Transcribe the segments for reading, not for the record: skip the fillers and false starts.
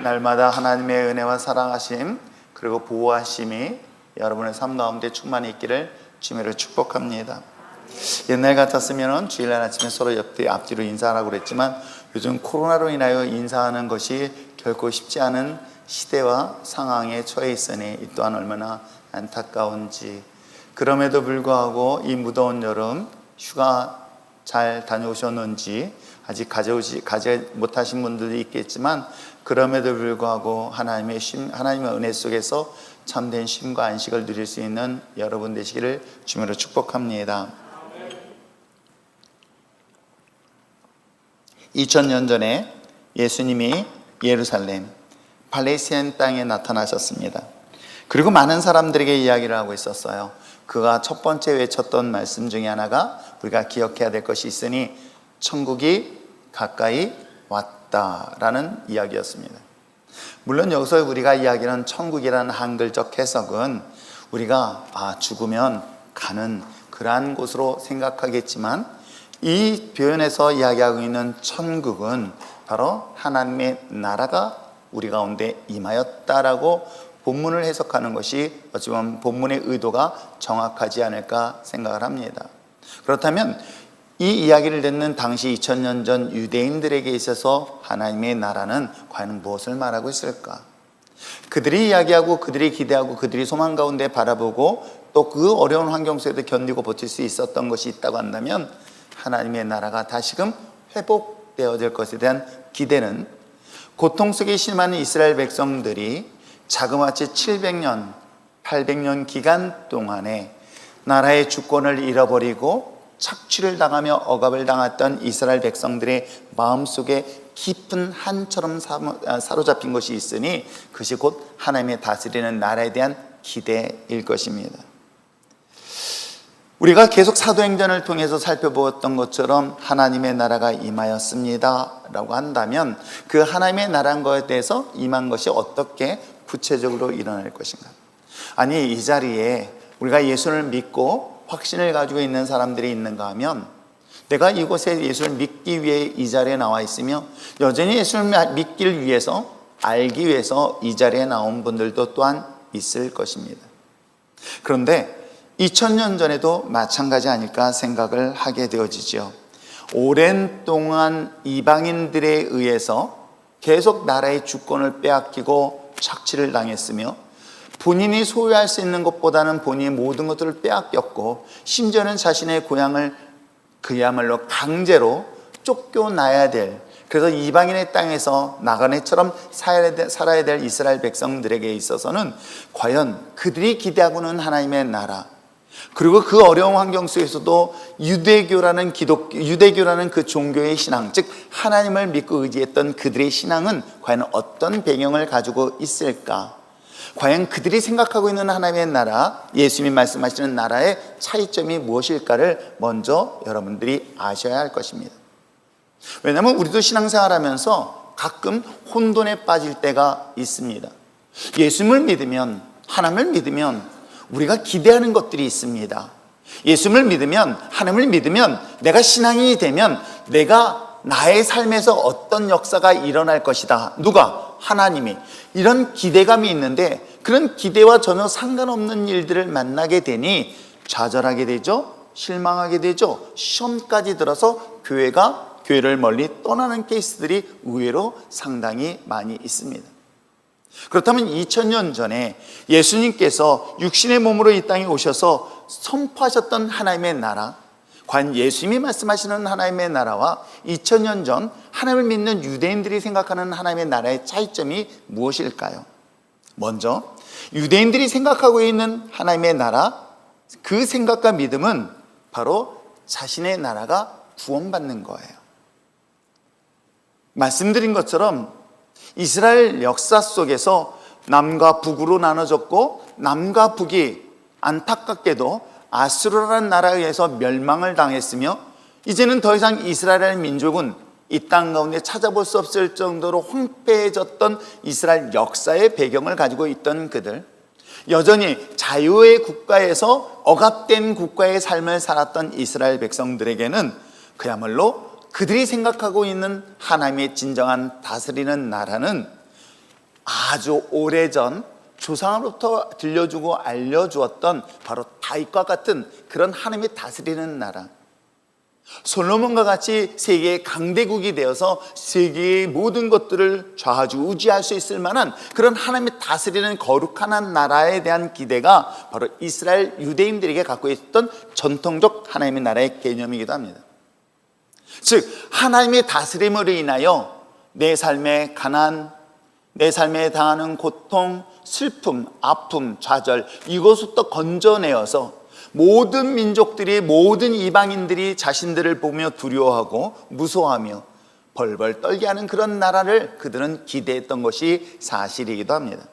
날마다 하나님의 은혜와 사랑하심 그리고 보호하심이 여러분의 삶 가운데 충만히 있기를 주님으로 축복합니다. 옛날 같았으면 주일날 아침에 서로 앞뒤로 인사하라고 그랬지만 요즘 코로나로 인하여 인사하는 것이 결코 쉽지 않은 시대와 상황에 처해 있으니 이 또한 얼마나 안타까운지. 그럼에도 불구하고 이 무더운 여름 휴가 잘 다녀오셨는지, 아직 가지 못하신 분들도 있겠지만 그럼에도 불구하고 하나님의 은혜 속에서 참된 쉼과 안식을 누릴 수 있는 여러분 되시기를 주님으로 축복합니다. 2000년 전에 예수님이 예루살렘 팔레스타인 땅에 나타나셨습니다. 그리고 많은 사람들에게 이야기를 하고 있었어요. 그가 첫 번째 외쳤던 말씀 중에 하나가 우리가 기억해야 될 것이 있으니 천국이 가까이 왔다라는 이야기였습니다. 물론 여기서 우리가 이야기하는 천국이라는 한글적 해석은 우리가 죽으면 가는 그러한 곳으로 생각하겠지만 이 표현에서 이야기하고 있는 천국은 바로 하나님의 나라가 우리 가운데 임하였다라고 본문을 해석하는 것이 어찌 보면 본문의 의도가 정확하지 않을까 생각을 합니다. 그렇다면 이 이야기를 듣는 당시 2000년 전 유대인들에게 있어서 하나님의 나라는 과연 무엇을 말하고 있을까? 그들이 이야기하고 그들이 기대하고 그들이 소망 가운데 바라보고 또 그 어려운 환경 속에도 견디고 버틸 수 있었던 것이 있다고 한다면 하나님의 나라가 다시금 회복되어질 것에 대한 기대는 고통 속에 심하는 이스라엘 백성들이 자그마치 700년, 800년 기간 동안에 나라의 주권을 잃어버리고 착취를 당하며 억압을 당했던 이스라엘 백성들의 마음속에 깊은 한처럼 사로잡힌 것이 있으니 그것이 곧 하나님의 다스리는 나라에 대한 기대일 것입니다. 우리가 계속 사도행전을 통해서 살펴보았던 것처럼 하나님의 나라가 임하였습니다 라고 한다면 그 하나님의 나라인 것에 대해서 임한 것이 어떻게 구체적으로 일어날 것인가? 아니, 이 자리에 우리가 예수를 믿고 확신을 가지고 있는 사람들이 있는가 하면 내가 이곳에 예수를 믿기 위해 이 자리에 나와 있으며 여전히 예수를 믿기를 위해서 알기 위해서 이 자리에 나온 분들도 또한 있을 것입니다. 그런데 2000년 전에도 마찬가지 아닐까 생각을 하게 되어지죠. 오랜 동안 이방인들에 의해서 계속 나라의 주권을 빼앗기고 착취를 당했으며 본인이 소유할 수 있는 것보다는 본인의 모든 것들을 빼앗겼고 심지어는 자신의 고향을 그야말로 강제로 쫓겨나야 될, 그래서 이방인의 땅에서 나그네처럼 살아야 될 이스라엘 백성들에게 있어서는 과연 그들이 기대하고는 하나님의 나라, 그리고 그 어려운 환경 속에서도 유대교라는 그 종교의 신앙, 즉 하나님을 믿고 의지했던 그들의 신앙은 과연 어떤 배경을 가지고 있을까? 과연 그들이 생각하고 있는 하나님의 나라, 예수님이 말씀하시는 나라의 차이점이 무엇일까를 먼저 여러분들이 아셔야 할 것입니다. 왜냐하면 우리도 신앙생활하면서 가끔 혼돈에 빠질 때가 있습니다. 예수님을 믿으면, 하나님을 믿으면 우리가 기대하는 것들이 있습니다. 예수님을 믿으면, 하나님을 믿으면 내가 신앙인이 되면 내가 나의 삶에서 어떤 역사가 일어날 것이다. 누가? 하나님이. 이런 기대감이 있는데 그런 기대와 전혀 상관없는 일들을 만나게 되니 좌절하게 되죠. 실망하게 되죠. 시험까지 들어서 교회를 멀리 떠나는 케이스들이 의외로 상당히 많이 있습니다. 그렇다면 2000년 전에 예수님께서 육신의 몸으로 이 땅에 오셔서 선포하셨던 하나님의 나라, 과연 예수님이 말씀하시는 하나님의 나라와 2000년 전 하나님을 믿는 유대인들이 생각하는 하나님의 나라의 차이점이 무엇일까요? 먼저 유대인들이 생각하고 있는 하나님의 나라, 그 생각과 믿음은 바로 자신의 나라가 구원받는 거예요. 말씀드린 것처럼 이스라엘 역사 속에서 남과 북으로 나눠졌고 남과 북이 안타깝게도 아수르라는 나라에 의해서 멸망을 당했으며 이제는 더 이상 이스라엘 민족은 이 땅 가운데 찾아볼 수 없을 정도로 황폐해졌던 이스라엘 역사의 배경을 가지고 있던 그들, 여전히 자유의 국가에서 억압된 국가의 삶을 살았던 이스라엘 백성들에게는 그야말로 그들이 생각하고 있는 하나님의 진정한 다스리는 나라는 아주 오래전 조상으로부터 들려주고 알려주었던 바로 다윗과 같은 그런 하나님이 다스리는 나라, 솔로몬과 같이 세계의 강대국이 되어서 세계의 모든 것들을 좌지우지할 수 있을 만한 그런 하나님이 다스리는 거룩한 한 나라에 대한 기대가 바로 이스라엘 유대인들에게 갖고 있었던 전통적 하나님의 나라의 개념이기도 합니다. 즉 하나님의 다스림으로 인하여 내 삶의 가난, 내 삶에 당하는 고통, 슬픔, 아픔, 좌절, 이것부터 건져내어서 모든 민족들이, 모든 이방인들이 자신들을 보며 두려워하고 무서워하며 벌벌 떨게 하는 그런 나라를 그들은 기대했던 것이 사실이기도 합니다.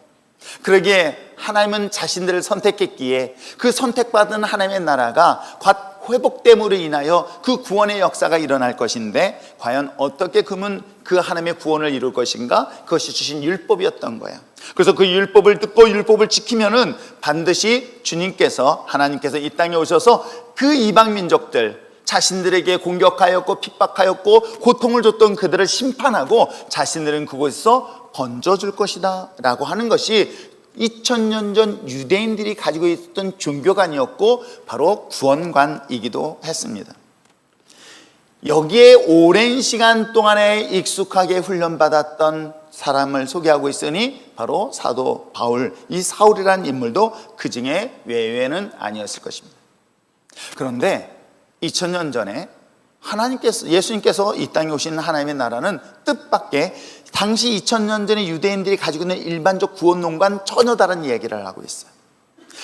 그러기에 하나님은 자신들을 선택했기에 그 선택받은 하나님의 나라가 곧 회복됨으로 인하여 그 구원의 역사가 일어날 것인데, 과연 어떻게 그러면 그 하나님의 구원을 이룰 것인가? 그것이 주신 율법이었던 거예요. 그래서 그 율법을 듣고 율법을 지키면은 반드시 주님께서, 하나님께서 이 땅에 오셔서 그 이방 민족들, 자신들에게 공격하였고 핍박하였고 고통을 줬던 그들을 심판하고 자신들은 그곳에서 건져줄 것이다 라고 하는 것이 2000년 전 유대인들이 가지고 있었던 종교관이었고 바로 구원관이기도 했습니다. 여기에 오랜 시간 동안에 익숙하게 훈련받았던 사람을 소개하고 있으니 바로 사도 바울, 이 사울이라는 인물도 그 중에 외외는 아니었을 것입니다. 그런데 2000년 전에 하나님께서, 예수님께서 이 땅에 오신 하나님의 나라는 뜻밖의 당시 2000년 전에 유대인들이 가지고 있는 일반적 구원론과는 전혀 다른 이야기를 하고 있어요.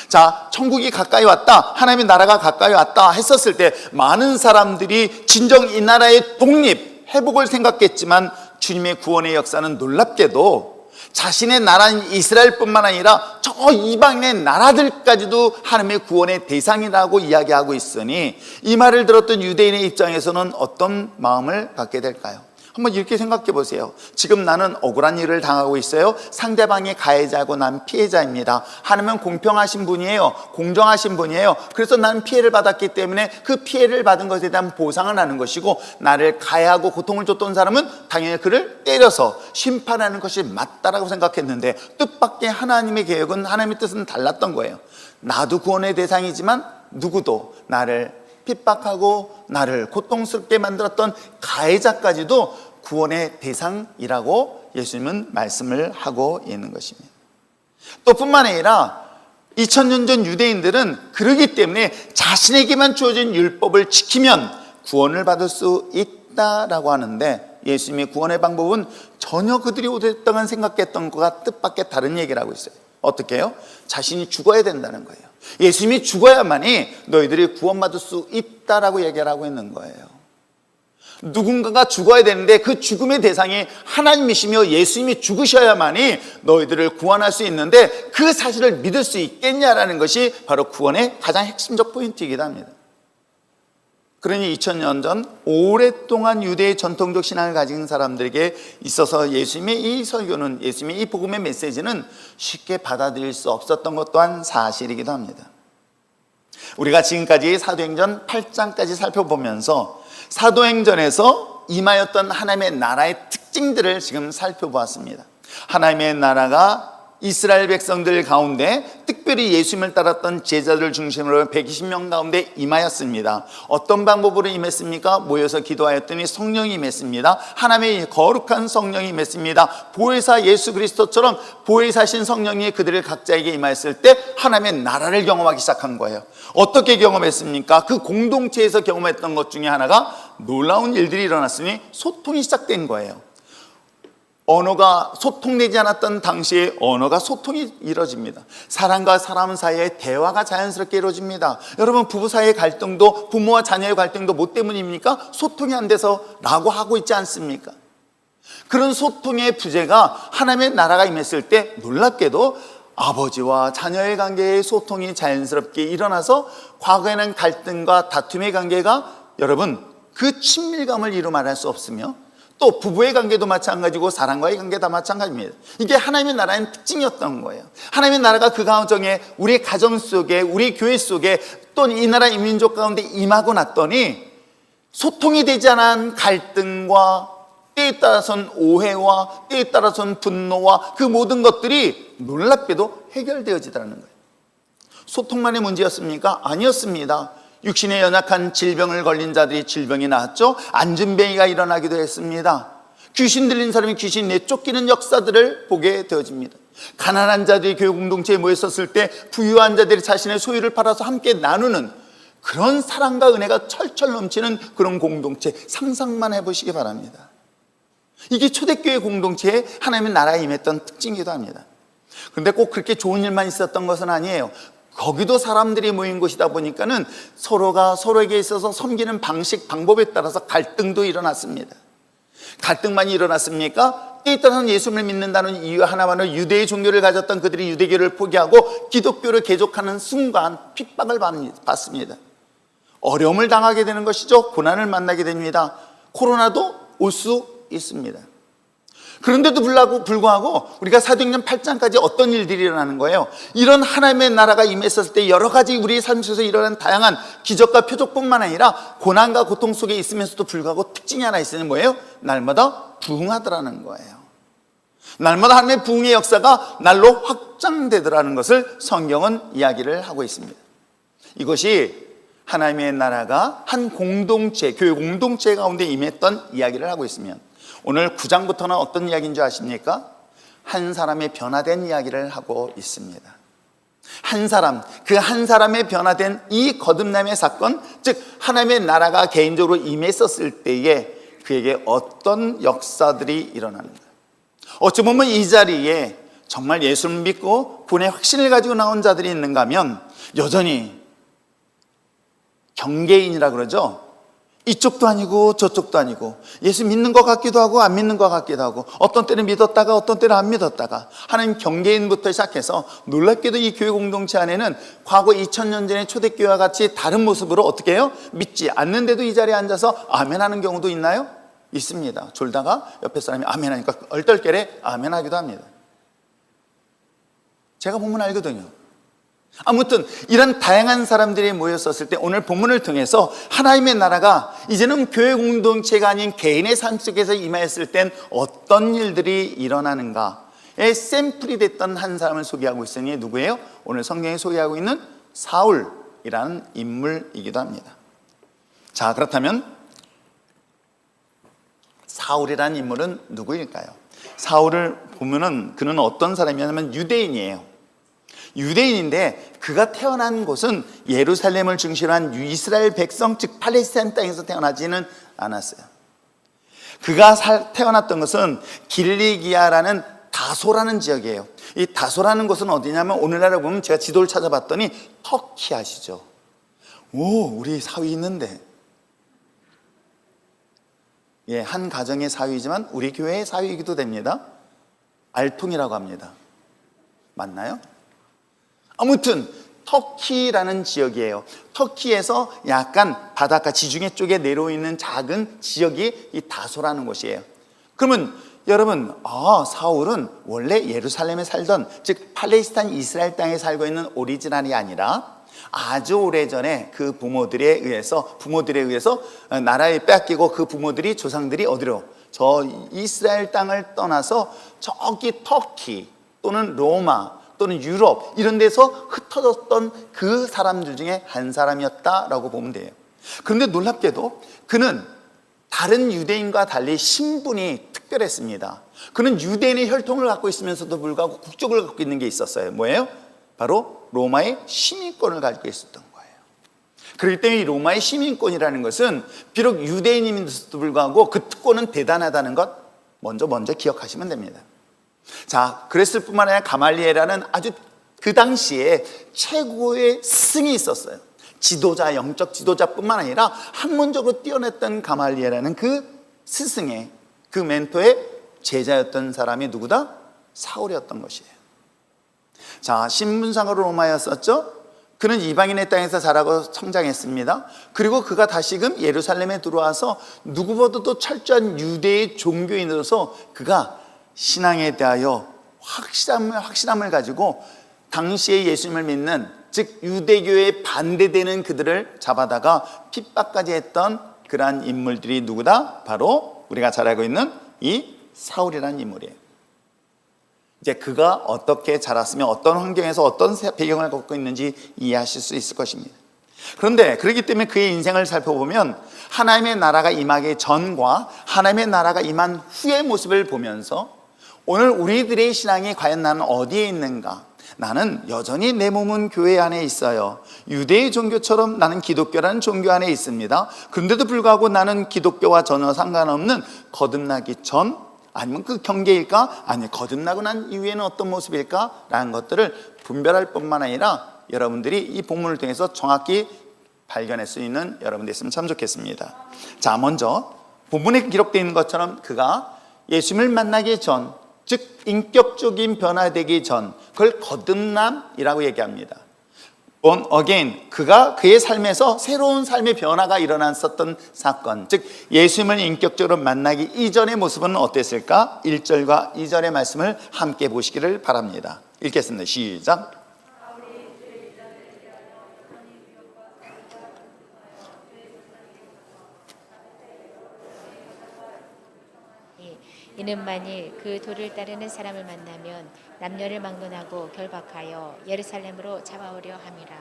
자, 천국이 가까이 왔다, 하나님의 나라가 가까이 왔다 했었을 때 많은 사람들이 진정 이 나라의 독립, 회복을 생각했지만 주님의 구원의 역사는 놀랍게도 자신의 나라인 이스라엘뿐만 아니라 저 이방인의 나라들까지도 하나님의 구원의 대상이라고 이야기하고 있으니 이 말을 들었던 유대인의 입장에서는 어떤 마음을 갖게 될까요? 한번 이렇게 생각해 보세요. 지금 나는 억울한 일을 당하고 있어요. 상대방이 가해자고 난 피해자입니다. 하나님은 공평하신 분이에요. 공정하신 분이에요. 그래서 나는 피해를 받았기 때문에 그 피해를 받은 것에 대한 보상을 하는 것이고, 나를 가해하고 고통을 줬던 사람은 당연히 그를 때려서 심판하는 것이 맞다라고 생각했는데, 뜻밖의 하나님의 계획은, 하나님의 뜻은 달랐던 거예요. 나도 구원의 대상이지만 누구도 나를 핍박하고 나를 고통스럽게 만들었던 가해자까지도 구원의 대상이라고 예수님은 말씀을 하고 있는 것입니다. 또 뿐만 아니라 2000년 전 유대인들은 그러기 때문에 자신에게만 주어진 율법을 지키면 구원을 받을 수 있다라고 하는데, 예수님의 구원의 방법은 전혀 그들이 오랫동안 생각했던 것과 뜻밖의 다른 얘기를 하고 있어요. 어떻게 해요? 자신이 죽어야 된다는 거예요. 예수님이 죽어야만이 너희들이 구원받을 수 있다라고 얘기를 하고 있는 거예요. 누군가가 죽어야 되는데 그 죽음의 대상이 하나님이시며 예수님이 죽으셔야만이 너희들을 구원할 수 있는데, 그 사실을 믿을 수 있겠냐라는 것이 바로 구원의 가장 핵심적 포인트이기도 합니다. 그러니 2000년 전 오랫동안 유대의 전통적 신앙을 가진 사람들에게 있어서 예수님의 이 설교는, 예수님의 이 복음의 메시지는 쉽게 받아들일 수 없었던 것 또한 사실이기도 합니다. 우리가 지금까지 사도행전 8장까지 살펴보면서 사도행전에서 임하였던 하나님의 나라의 특징들을 지금 살펴보았습니다. 하나님의 나라가 이스라엘 백성들 가운데 특별히 예수님을 따랐던 제자들 중심으로 120명 가운데 임하였습니다. 어떤 방법으로 임했습니까? 모여서 기도하였더니 성령이 임했습니다. 하나님의 거룩한 성령이 임했습니다. 보혜사 예수 그리스도처럼 보혜사신 성령이 그들을 각자에게 임하였을 때 하나님의 나라를 경험하기 시작한 거예요. 어떻게 경험했습니까? 그 공동체에서 경험했던 것 중에 하나가 놀라운 일들이 일어났으니 소통이 시작된 거예요. 언어가 소통되지 않았던 당시에 언어가 소통이 이루어집니다. 사람과 사람 사이에 대화가 자연스럽게 이루어집니다. 여러분, 부부 사이의 갈등도, 부모와 자녀의 갈등도 뭐 때문입니까? 소통이 안 돼서 라고 하고 있지 않습니까? 그런 소통의 부재가 하나님의 나라가 임했을 때 놀랍게도 아버지와 자녀의 관계의 소통이 자연스럽게 일어나서 과거에는 갈등과 다툼의 관계가, 여러분, 그 친밀감을 이루 말할 수 없으며, 또 부부의 관계도 마찬가지고 사랑과의 관계 다 마찬가지입니다. 이게 하나님의 나라의 특징이었던 거예요. 하나님의 나라가 그 가정에, 우리 가정 속에, 우리 교회 속에, 또 이 나라 인민족 가운데 임하고 났더니 소통이 되지 않은 갈등과 때에 따라서는 오해와 때에 따라서는 분노와 그 모든 것들이 놀랍게도 해결되어지더라는 거예요. 소통만의 문제였습니까? 아니었습니다. 육신에 연약한 질병을 걸린 자들이 질병이 나았죠. 안진뱅이가 일어나기도 했습니다. 귀신 들린 사람이 귀신 내쫓기는 역사들을 보게 되어집니다. 가난한 자들이 교회 공동체에 모였었을 때 부유한 자들이 자신의 소유를 팔아서 함께 나누는 그런 사랑과 은혜가 철철 넘치는 그런 공동체, 상상만 해보시기 바랍니다. 이게 초대교회 공동체에 하나님의 나라에 임했던 특징이기도 합니다. 그런데 꼭 그렇게 좋은 일만 있었던 것은 아니에요. 거기도 사람들이 모인 곳이다 보니까는 서로가 서로에게 있어서 섬기는 방식, 방법에 따라서 갈등도 일어났습니다. 갈등만이 일어났습니까? 때에 따라서는 예수를 믿는다는 이유 하나만으로 유대의 종교를 가졌던 그들이 유대교를 포기하고 기독교를 개종하는 순간 핍박을 받습니다. 어려움을 당하게 되는 것이죠. 고난을 만나게 됩니다. 코로나도 올 수 있습니다. 그런데도 불구하고 우리가 사도행전 8장까지 어떤 일들이 일어나는 거예요? 이런 하나님의 나라가 임했을 때 여러 가지 우리의 삶 속에서 일어나는 다양한 기적과 표적뿐만 아니라 고난과 고통 속에 있으면서도 불구하고 특징이 하나 있으니 뭐예요? 날마다 부흥하더라는 거예요. 날마다 하나님의 부흥의 역사가 날로 확장되더라는 것을 성경은 이야기를 하고 있습니다. 이것이 하나님의 나라가 한 공동체, 교회 공동체 가운데 임했던 이야기를 하고 있으면 오늘 9장부터는 어떤 이야기인 줄 아십니까? 한 사람의 변화된 이야기를 하고 있습니다. 한 사람, 그 한 사람의 변화된 이 거듭남의 사건, 즉 하나님의 나라가 개인적으로 임했었을 때에 그에게 어떤 역사들이 일어납니다. 어찌 보면 이 자리에 정말 예수를 믿고 구원의 확신을 가지고 나온 자들이 있는가 하면 여전히 경계인이라 그러죠. 이쪽도 아니고 저쪽도 아니고 예수 믿는 것 같기도 하고 안 믿는 것 같기도 하고 어떤 때는 믿었다가 어떤 때는 안 믿었다가 하는 경계인부터 시작해서 놀랍게도 이 교회 공동체 안에는 과거 2000년 전의 초대교회와 같이 다른 모습으로 어떻게 해요? 믿지 않는데도 이 자리에 앉아서 아멘하는 경우도 있나요? 있습니다. 졸다가 옆에 사람이 아멘하니까 얼떨결에 아멘하기도 합니다. 제가 보면 알거든요. 아무튼 이런 다양한 사람들이 모였었을 때 오늘 본문을 통해서 하나님의 나라가 이제는 교회 공동체가 아닌 개인의 삶 속에서 임하였을 땐 어떤 일들이 일어나는가의 샘플이 됐던 한 사람을 소개하고 있으니 누구예요? 오늘 성경이 소개하고 있는 사울이라는 인물이기도 합니다. 자, 그렇다면 사울이라는 인물은 누구일까요? 사울을 보면은 그는 어떤 사람이냐면 유대인이에요. 유대인인데 그가 태어난 곳은 예루살렘을 중심으로 한 이스라엘 백성 즉 팔레스타인 땅에서 태어나지는 않았어요. 그가 태어났던 것은 길리기아라는 다소라는 지역이에요. 이 다소라는 곳은 어디냐면 오늘날에 보면 제가 지도를 찾아봤더니 터키 아시죠? 우리 사위 있는데 한 가정의 사위이지만 우리 교회의 사위이기도 됩니다. 알통이라고 합니다. 맞나요? 아무튼 터키라는 지역이에요. 터키에서 약간 바닷가 지중해 쪽에 내려있는 작은 지역이 이 다소라는 곳이에요. 그러면 여러분, 사울은 원래 예루살렘에 살던 즉 팔레스타인 이스라엘 땅에 살고 있는 오리지널이 아니라 아주 오래전에 그 부모들에 의해서 나라에 빼앗기고 그 부모들이 조상들이 어디로? 저 이스라엘 땅을 떠나서 저기 터키 또는 로마 또는 유럽 이런 데서 흩어졌던 그 사람들 중에 한 사람이었다라고 보면 돼요. 그런데 놀랍게도 그는 다른 유대인과 달리 신분이 특별했습니다. 그는 유대인의 혈통을 갖고 있으면서도 불구하고 국적을 갖고 있는 게 있었어요. 뭐예요? 바로 로마의 시민권을 가지고 있었던 거예요. 그렇기 때문에 이 로마의 시민권이라는 것은 비록 유대인임에도 불구하고 그 특권은 대단하다는 것 먼저 기억하시면 됩니다. 자, 그랬을 뿐만 아니라 가말리엘이라는 아주 그 당시에 최고의 스승이 있었어요. 지도자, 영적 지도자뿐만 아니라 학문적으로 뛰어났던 가말리엘이라는 그 스승의 그 멘토의 제자였던 사람이 누구다? 사울이었던 것이에요. 자, 신분상으로 로마였었죠. 그는 이방인의 땅에서 자라고 성장했습니다. 그리고 그가 다시금 예루살렘에 들어와서 누구보다도 철저한 유대의 종교인으로서 그가 신앙에 대하여 확실함을 가지고 당시에 예수님을 믿는 즉 유대교에 반대되는 그들을 잡아다가 핍박까지 했던 그러한 인물들이 누구다? 바로 우리가 잘 알고 있는 이 사울이라는 인물이에요. 이제 그가 어떻게 자랐으며 어떤 환경에서 어떤 배경을 갖고 있는지 이해하실 수 있을 것입니다. 그런데 그렇기 때문에 그의 인생을 살펴보면 하나님의 나라가 임하기 전과 하나님의 나라가 임한 후의 모습을 보면서 오늘 우리들의 신앙이 과연 나는 어디에 있는가? 나는 여전히 내 몸은 교회 안에 있어요. 유대의 종교처럼 나는 기독교라는 종교 안에 있습니다. 그런데도 불구하고 나는 기독교와 전혀 상관없는 거듭나기 전 아니면 그 경계일까? 아니 거듭나고 난 이후에는 어떤 모습일까? 라는 것들을 분별할 뿐만 아니라 여러분들이 이 본문을 통해서 정확히 발견할 수 있는 여러분들 있으면 참 좋겠습니다. 자, 먼저 본문에 기록되어 있는 것처럼 그가 예수님을 만나기 전, 즉 인격적인 변화되기 전, 그걸 거듭남이라고 얘기합니다. born again, 그가 그의 삶에서 새로운 삶의 변화가 일어났었던 사건, 즉 예수님을 인격적으로 만나기 이전의 모습은 어땠을까? 1절과 2절의 말씀을 함께 보시기를 바랍니다. 읽겠습니다. 시작. 이는 만일 그 도를 따르는 사람을 만나면 남녀를 막론하고 결박하여 예루살렘으로 잡아오려 함이라.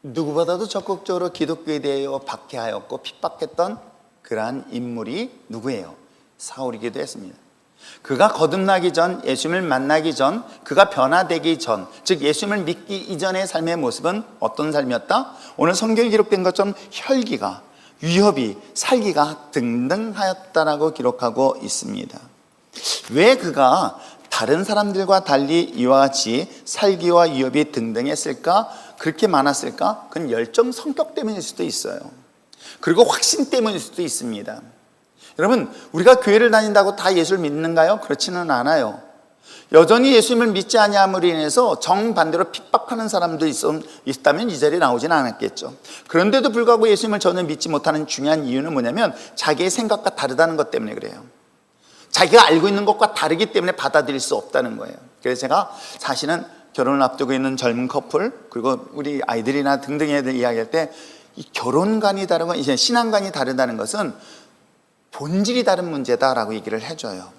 누구보다도 적극적으로 기독교에 대하여 박해하였고 핍박했던 그러한 인물이 누구예요? 사울이기도 했습니다. 그가 거듭나기 전, 예수님을 만나기 전, 그가 변화되기 전, 즉 예수님을 믿기 이전의 삶의 모습은 어떤 삶이었다? 오늘 성경에 기록된 것처럼 혈기가, 위협이, 살기가 등등하였다라고 기록하고 있습니다. 왜 그가 다른 사람들과 달리 이와 같이 살기와 위협이 등등했을까? 그렇게 많았을까? 그건 열정 성격 때문일 수도 있어요. 그리고 확신 때문일 수도 있습니다. 여러분, 우리가 교회를 다닌다고 다 예수를 믿는가요? 그렇지는 않아요. 여전히 예수님을 믿지 아니함으로 인해서 정반대로 핍박하는 사람도 있다면 이 자리에 나오지는 않았겠죠. 그런데도 불구하고 예수님을 저는 믿지 못하는 중요한 이유는 뭐냐면 자기의 생각과 다르다는 것 때문에 그래요. 자기가 알고 있는 것과 다르기 때문에 받아들일 수 없다는 거예요. 그래서 제가 사실은 결혼을 앞두고 있는 젊은 커플 그리고 우리 아이들이나 등등에 대해 이야기할 때 이 결혼관이 다른 건 이제 신앙관이 다르다는 것은 본질이 다른 문제다라고 얘기를 해줘요.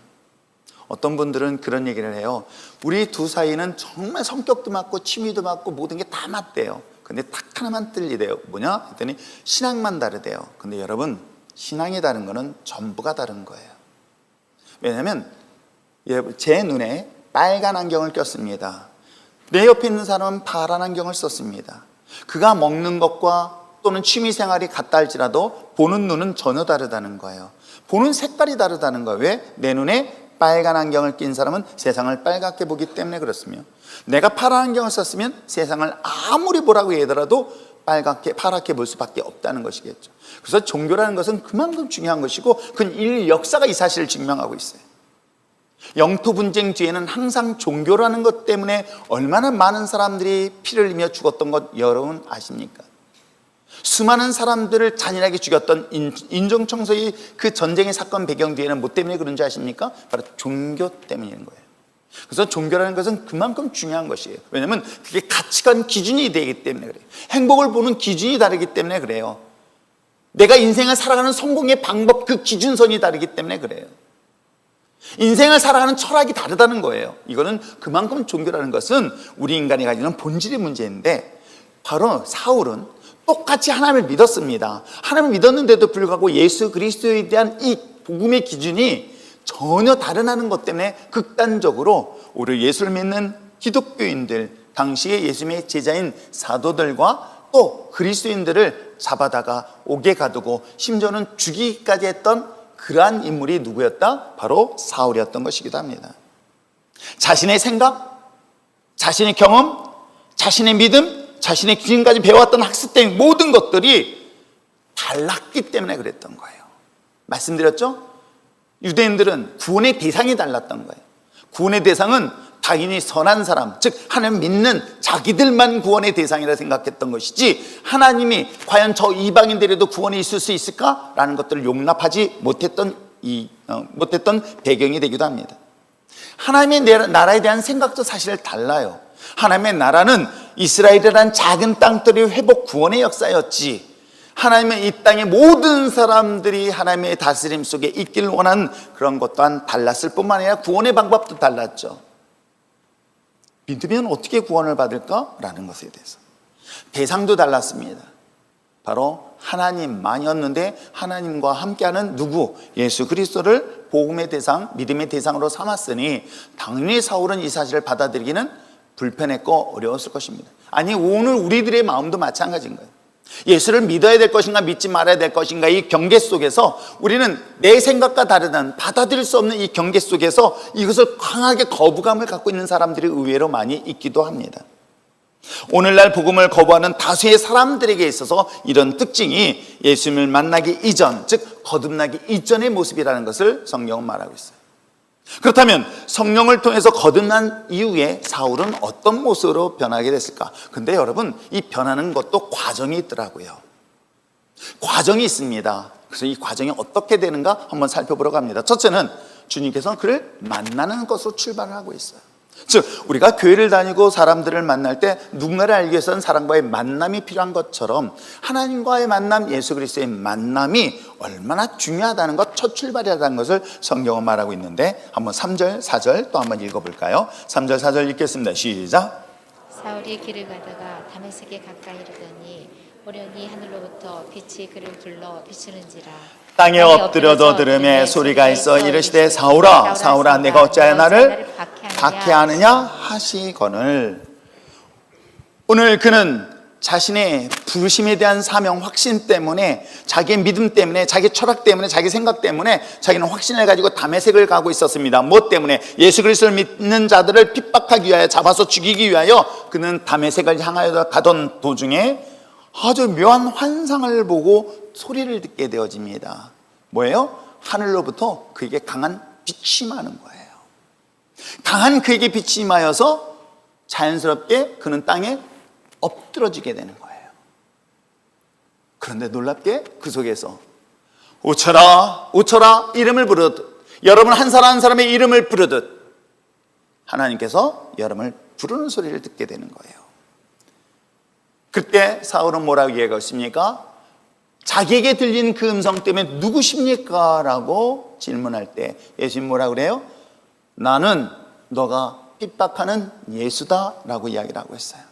어떤 분들은 그런 얘기를 해요. 우리 두 사이는 정말 성격도 맞고 취미도 맞고 모든 게 다 맞대요. 근데 딱 하나만 틀리대요. 뭐냐? 했더니 신앙만 다르대요. 근데 여러분, 신앙이 다른 거는 전부가 다른 거예요. 왜냐하면 제 눈에 빨간 안경을 꼈습니다. 내 옆에 있는 사람은 파란 안경을 썼습니다. 그가 먹는 것과 또는 취미생활이 같다 할지라도 보는 눈은 전혀 다르다는 거예요. 보는 색깔이 다르다는 거예요. 왜? 내 눈에 빨간 안경을 낀 사람은 세상을 빨갛게 보기 때문에 그렇습니다. 내가 파란 안경을 썼으면 세상을 아무리 보라고 하더라도 빨갛게 파랗게 볼 수밖에 없다는 것이겠죠. 그래서 종교라는 것은 그만큼 중요한 것이고 그건 인류 역사가 이 사실을 증명하고 있어요. 영토 분쟁 뒤에는 항상 종교라는 것 때문에 얼마나 많은 사람들이 피를 흘리며 죽었던 것 여러분 아십니까? 수많은 사람들을 잔인하게 죽였던 인종청소의 그 전쟁의 사건 배경 뒤에는 뭐 때문에 그런 줄 아십니까? 바로 종교 때문인 거예요. 그래서 종교라는 것은 그만큼 중요한 것이에요. 왜냐하면 그게 가치관 기준이 되기 때문에 그래요. 행복을 보는 기준이 다르기 때문에 그래요. 내가 인생을 살아가는 성공의 방법, 그 기준선이 다르기 때문에 그래요. 인생을 살아가는 철학이 다르다는 거예요. 이거는 그만큼 종교라는 것은 우리 인간이 가지는 본질의 문제인데 바로 사울은 똑같이 하나님을 믿었습니다. 하나님을 믿었는데도 불구하고 예수 그리스도에 대한 이 복음의 기준이 전혀 다르다는 것 때문에 극단적으로 오히려 예수를 믿는 기독교인들, 당시의 예수님의 제자인 사도들과 또 그리스도인들을 잡아다가 옥에 가두고 심지어는 죽이기까지 했던 그러한 인물이 누구였다? 바로 사울이었던 것이기도 합니다. 자신의 생각, 자신의 경험, 자신의 믿음, 자신의 지금까지 배워왔던 학습된 모든 것들이 달랐기 때문에 그랬던 거예요. 말씀드렸죠? 유대인들은 구원의 대상이 달랐던 거예요. 구원의 대상은 당연히 선한 사람, 즉 하나님 믿는 자기들만 구원의 대상이라 생각했던 것이지 하나님이 과연 저 이방인들에도 구원이 있을 수 있을까라는 것들을 용납하지 못했던 배경이 되기도 합니다. 하나님의 나라에 대한 생각도 사실 달라요. 하나님의 나라는 이스라엘이라는 작은 땅들의 회복 구원의 역사였지 하나님은 이 땅의 모든 사람들이 하나님의 다스림 속에 있기를 원하는 그런 것 또한 달랐을 뿐만 아니라 구원의 방법도 달랐죠. 믿으면 어떻게 구원을 받을까라는 것에 대해서 대상도 달랐습니다. 바로 하나님만이었는데 하나님과 함께하는 누구? 예수 그리스도를 복음의 대상, 믿음의 대상으로 삼았으니 당연히 사울은 이 사실을 받아들이기는 불편했고 어려웠을 것입니다. 아니, 오늘 우리들의 마음도 마찬가지인 거예요. 예수를 믿어야 될 것인가 믿지 말아야 될 것인가, 이 경계 속에서 우리는 내 생각과 다르다는, 받아들일 수 없는 이 경계 속에서 이것을 강하게 거부감을 갖고 있는 사람들이 의외로 많이 있기도 합니다. 오늘날 복음을 거부하는 다수의 사람들에게 있어서 이런 특징이 예수님을 만나기 이전, 즉 거듭나기 이전의 모습이라는 것을 성경은 말하고 있어요. 그렇다면 성령을 통해서 거듭난 이후에 사울은 어떤 모습으로 변하게 됐을까? 근데 여러분, 이 변하는 것도 과정이 있더라고요. 과정이 있습니다. 그래서 이 과정이 어떻게 되는가 한번 살펴보러 갑니다. 첫째는 주님께서는 그를 만나는 것으로 출발을 하고 있어요. 즉, 우리가 교회를 다니고 사람들을 만날 때 누군가를 알기 위해서는 사람과의 만남이 필요한 것처럼 하나님과의 만남, 예수 그리스도의 만남이 얼마나 중요하다는 것, 첫 출발이라는 것을 성경은 말하고 있는데 한번 3절, 4절 또 한번 읽어볼까요? 3절, 4절 읽겠습니다. 시작. 사울이 길을 가다가 다메섹에 가까이 이르더니 오련히 하늘로부터 빛이 그를 불러 비추는지라. 땅에 엎드려도 들음에 소리가 있어 이르시되 사울아 사울아 내가 어찌하여 나를 박해하느냐 하시거늘. 오늘 그는 자신의 부르심에 대한 사명, 확신 때문에, 자기의 믿음 때문에, 자기 철학 때문에, 자기 생각 때문에 자기는 확신을 가지고 다메섹을 가고 있었습니다. 무엇 때문에? 예수 그리스도를 믿는 자들을 핍박하기 위하여, 잡아서 죽이기 위하여 그는 다메섹을 향하여 가던 도중에 아주 묘한 환상을 보고 소리를 듣게 되어집니다. 뭐예요? 하늘로부터 그에게 강한 빛이 임하는 거예요. 강한 그에게 빛이 임하여서 자연스럽게 그는 땅에 엎드러지게 되는 거예요. 그런데 놀랍게 그 속에서 우쳐라 우쳐라 이름을 부르듯, 여러분 한 사람 한 사람의 이름을 부르듯 하나님께서 여러분을 부르는 소리를 듣게 되는 거예요. 그때 사울은 뭐라고 얘기했습니까? 자기에게 들린 그 음성 때문에 누구십니까? 라고 질문할 때 예수님 뭐라고 그래요? 나는 너가 핍박하는 예수다 라고 이야기를 하고 있어요.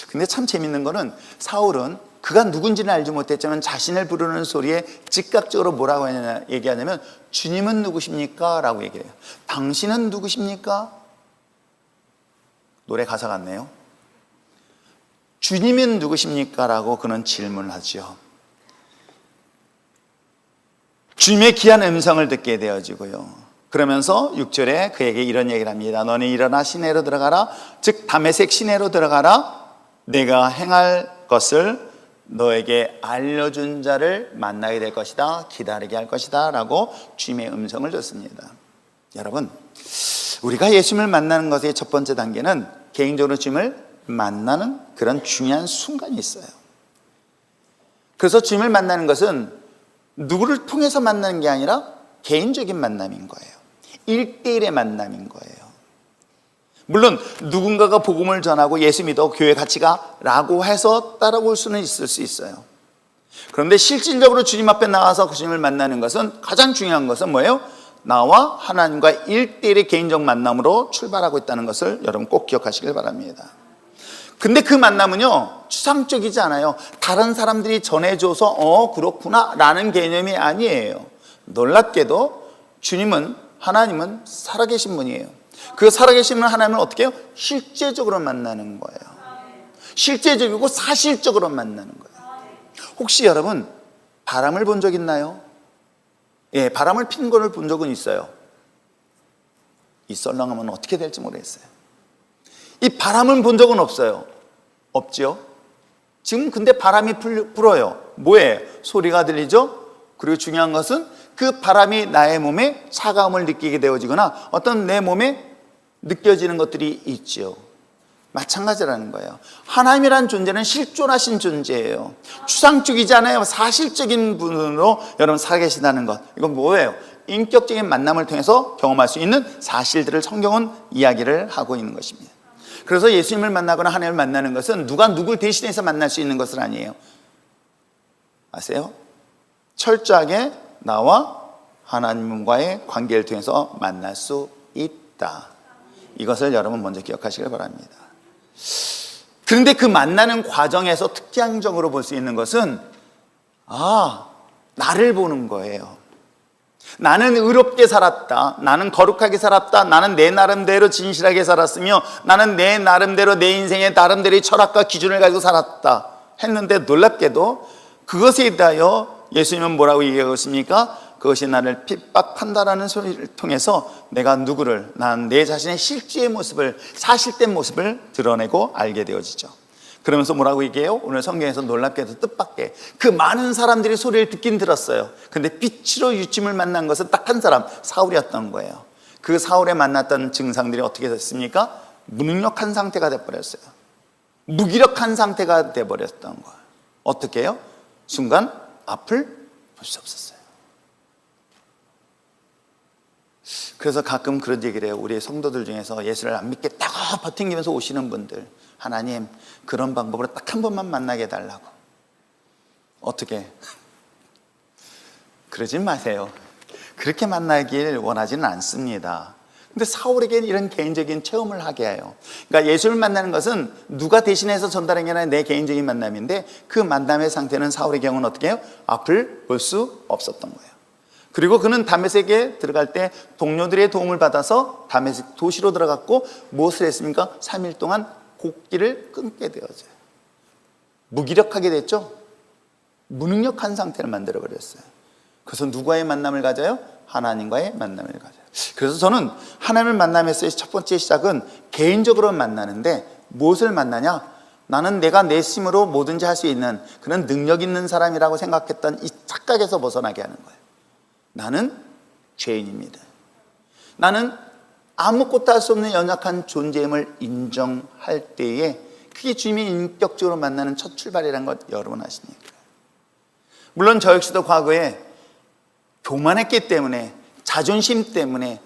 근데 참 재밌는 거는 사울은 그가 누군지는 알지 못했지만 자신을 부르는 소리에 즉각적으로 뭐라고 얘기하냐면 주님은 누구십니까? 라고 얘기해요. 당신은 누구십니까? 노래 가사 같네요. 주님은 누구십니까? 라고 그는 질문을 하죠. 주님의 귀한 음성을 듣게 되어지고요. 그러면서 6절에 그에게 이런 얘기를 합니다. 너는 일어나 시내로 들어가라. 즉 다메섹 시내로 들어가라. 내가 행할 것을 너에게 알려준 자를 만나게 될 것이다. 기다리게 할 것이다. 라고 주님의 음성을 듣습니다. 여러분, 우리가 예수님을 만나는 것의 첫 번째 단계는 개인적으로 주님을 만나는 그런 중요한 순간이 있어요. 그래서 주님을 만나는 것은 누구를 통해서 만나는 게 아니라 개인적인 만남인 거예요. 1대1의 만남인 거예요. 물론 누군가가 복음을 전하고 예수 믿어 교회 같이 가라고 해서 따라올 수는 있을 수 있어요. 그런데 실질적으로 주님 앞에 나가서 그 주님을 만나는 것은, 가장 중요한 것은 뭐예요? 나와 하나님과 1대1의 개인적 만남으로 출발하고 있다는 것을 여러분 꼭 기억하시길 바랍니다. 근데 그 만남은요, 추상적이지 않아요. 다른 사람들이 전해줘서 그렇구나 라는 개념이 아니에요. 놀랍게도 주님은, 하나님은 살아계신 분이에요. 그 살아계신 하나님을 어떻게 해요? 실제적으로 만나는 거예요. 실제적이고 사실적으로 만나는 거예요. 혹시 여러분 바람을 본 적 있나요? 예, 바람을 피는 걸 본 적은 있어요. 이 썰렁하면 어떻게 될지 모르겠어요. 이 바람은 본 적은 없어요. 없죠? 지금 근데 바람이 불어요. 뭐예요? 소리가 들리죠? 그리고 중요한 것은 그 바람이 나의 몸에 차가움을 느끼게 되어지거나 어떤 내 몸에 느껴지는 것들이 있죠. 마찬가지라는 거예요. 하나님이라는 존재는 실존하신 존재예요. 추상적이지 않아요. 사실적인 분으로 여러분 살아계신다는 것. 이건 뭐예요? 인격적인 만남을 통해서 경험할 수 있는 사실들을 성경은 이야기를 하고 있는 것입니다. 그래서 예수님을 만나거나 하나님을 만나는 것은 누가 누굴 대신해서 만날 수 있는 것은 아니에요. 아세요? 철저하게 나와 하나님과의 관계를 통해서 만날 수 있다. 이것을 여러분 먼저 기억하시길 바랍니다. 그런데 그 만나는 과정에서 특징적으로 볼 수 있는 것은 나를 보는 거예요. 나는 의롭게 살았다. 나는 거룩하게 살았다. 나는 내 나름대로 진실하게 살았으며 나는 내 나름대로 내 인생의 나름대로의 철학과 기준을 가지고 살았다 했는데, 놀랍게도 그것에 대하여 예수님은 뭐라고 얘기하고 있습니까? 그것이 나를 핍박한다라는 소리를 통해서 내가 누구를, 나는 내 자신의 실제의 모습을, 사실된 모습을 드러내고 알게 되어지죠. 그러면서 뭐라고 얘기해요? 오늘 성경에서 놀랍게도 뜻밖의 그 많은 사람들이 소리를 듣긴 들었어요. 근데 빛으로 유침을 만난 것은 딱 한 사람, 사울이었던 거예요. 그 사울에 만났던 증상들이 어떻게 됐습니까? 무능력한 상태가 돼버렸어요. 무기력한 상태가 돼버렸던 거예요. 어떻게 해요? 순간 앞을 볼 수 없었어요. 그래서 가끔 그런 얘기를 해요. 우리 성도들 중에서 예수를 안 믿겠다고 버팅기면서 오시는 분들, 하나님 그런 방법으로 딱 한 번만 만나게 해달라고. 어떻게? 그러지 마세요. 그렇게 만나길 원하지는 않습니다. 근데 사울에게는 이런 개인적인 체험을 하게 해요. 그러니까 예수를 만나는 것은 누가 대신해서 전달한 게 아니라 내 개인적인 만남인데, 그 만남의 상태는 사울의 경우는 어떻게 해요? 앞을 볼 수 없었던 거예요. 그리고 그는 다메섹에 들어갈 때 동료들의 도움을 받아서 다메섹 도시로 들어갔고, 무엇을 했습니까? 3일 동안 곡기를 끊게 되어져요. 무기력하게 됐죠. 무능력한 상태를 만들어버렸어요. 그래서 누구와의 만남을 가져요? 하나님과의 만남을 가져요. 그래서 저는 하나님을 만남에서의 첫 번째 시작은 개인적으로 만나는데, 무엇을 만나냐? 나는 내가 내 힘으로 뭐든지 할 수 있는 그런 능력 있는 사람이라고 생각했던 이 착각에서 벗어나게 하는 거예요. 나는 죄인입니다. 나는 아무것도 할 수 없는 연약한 존재임을 인정할 때에, 그게 주님이 인격적으로 만나는 첫 출발이라는 것 여러분 아십니까? 물론 저 역시도 과거에 교만했기 때문에, 자존심 때문에